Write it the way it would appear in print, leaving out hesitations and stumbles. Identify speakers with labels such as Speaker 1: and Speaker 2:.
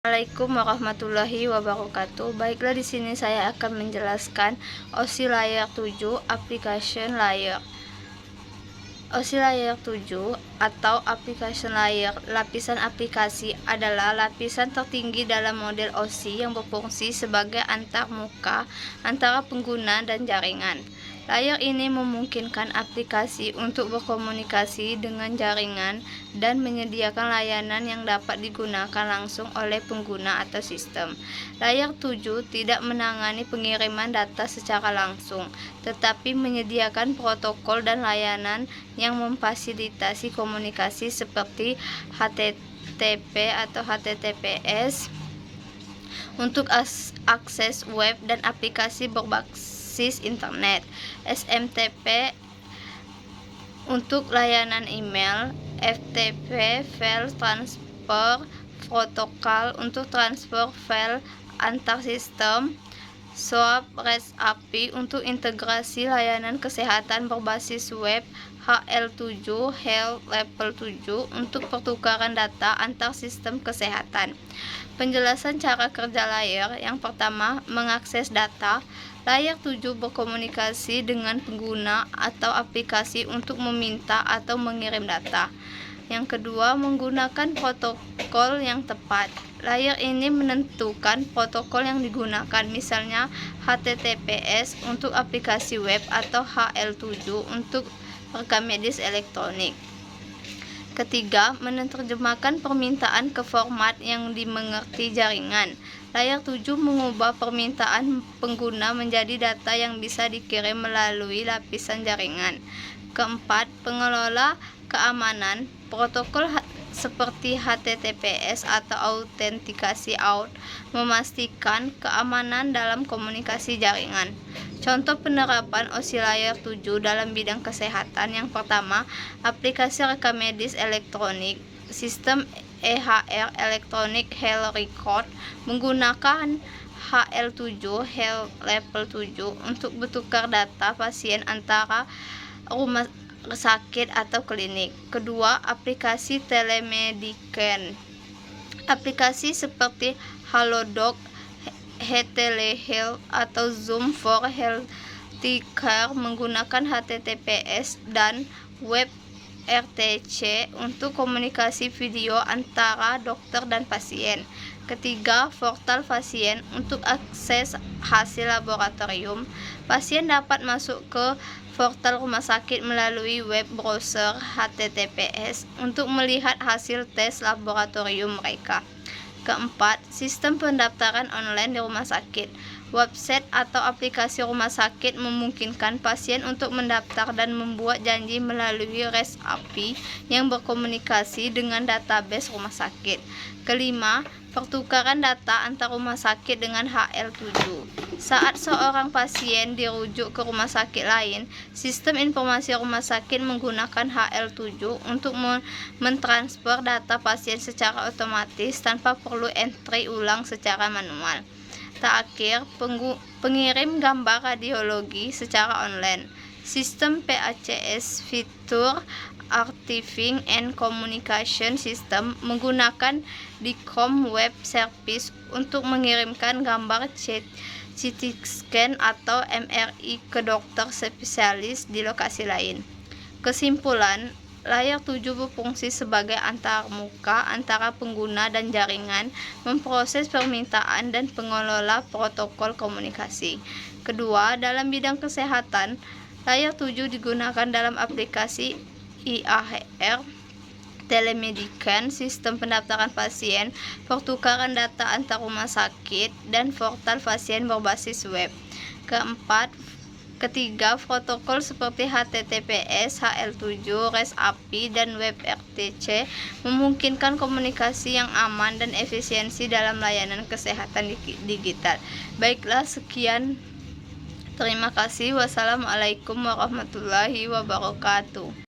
Speaker 1: Assalamualaikum warahmatullahi wabarakatuh. Baiklah, di sini saya akan menjelaskan OSI Layer 7 Application Layer. OSI Layer 7 atau Application Layer, lapisan aplikasi, adalah lapisan tertinggi dalam model OSI yang berfungsi sebagai antarmuka antara pengguna dan jaringan. Layer ini memungkinkan aplikasi untuk berkomunikasi dengan jaringan dan menyediakan layanan yang dapat digunakan langsung oleh pengguna atau sistem. Layer 7 tidak menangani pengiriman data secara langsung, tetapi menyediakan protokol dan layanan yang memfasilitasi komunikasi seperti HTTP atau HTTPS untuk akses web dan aplikasi berbasis internet, SMTP untuk layanan email, FTP File Transfer Protocol untuk transfer file antar sistem, SOAP REST API untuk integrasi layanan kesehatan berbasis web, HL7 Health Level 7 untuk pertukaran data antar sistem kesehatan. Penjelasan cara kerja layer. Yang pertama, mengakses data. Layer 7 berkomunikasi dengan pengguna atau aplikasi untuk meminta atau mengirim data. Yang kedua, menggunakan protokol yang tepat. Layer ini menentukan protokol yang digunakan, misalnya HTTPS untuk aplikasi web atau HL7 untuk rekam medis elektronik. Ketiga, menerjemahkan permintaan ke format yang dimengerti jaringan. Layer 7 mengubah permintaan pengguna menjadi data yang bisa dikirim melalui lapisan jaringan. Keempat, pengelola keamanan. Protokol seperti HTTPS atau autentikasi auth memastikan keamanan dalam komunikasi jaringan. Contoh penerapan OSI Layer 7 dalam bidang kesehatan. Yang pertama, aplikasi rekam medis elektronik. Sistem EHR Electronic Health Record menggunakan HL7 Health Level 7 untuk bertukar data pasien antara rumah sakit atau klinik. Kedua, aplikasi telemedicine. Aplikasi seperti Halodoc, HTelehealth atau Zoom for Healthcare menggunakan HTTPS dan WebRTC untuk komunikasi video antara dokter dan pasien. Ketiga, portal pasien untuk akses hasil laboratorium. Pasien dapat masuk ke portal rumah sakit melalui web browser HTTPS untuk melihat hasil tes laboratorium mereka. Keempat, sistem pendaftaran online di rumah sakit. Website atau aplikasi rumah sakit memungkinkan pasien untuk mendaftar dan membuat janji melalui REST API yang berkomunikasi dengan database rumah sakit. Kelima, pertukaran data antar rumah sakit dengan HL7. Saat seorang pasien dirujuk ke rumah sakit lain, sistem informasi rumah sakit menggunakan HL7 untuk mentransfer data pasien secara otomatis tanpa perlu entry ulang secara manual. Terakhir, pengirim gambar radiologi secara online. Sistem PACS fitur Archiving and Communication System menggunakan DICOM Web Service untuk mengirimkan gambar CT scan atau MRI ke dokter spesialis di lokasi lain. Kesimpulan, Layer 7 berfungsi sebagai antarmuka antara pengguna dan jaringan, memproses permintaan dan pengelola protokol komunikasi. Kedua, dalam bidang kesehatan, Layer 7 digunakan dalam aplikasi IAHR, telemedicine, sistem pendaftaran pasien, pertukaran data antar rumah sakit, dan portal pasien berbasis web. Ketiga, protokol seperti HTTPS, HL7, REST API, dan WebRTC memungkinkan komunikasi yang aman dan efisiensi dalam layanan kesehatan digital. Baiklah, sekian. Terima kasih. Wassalamualaikum warahmatullahi wabarakatuh.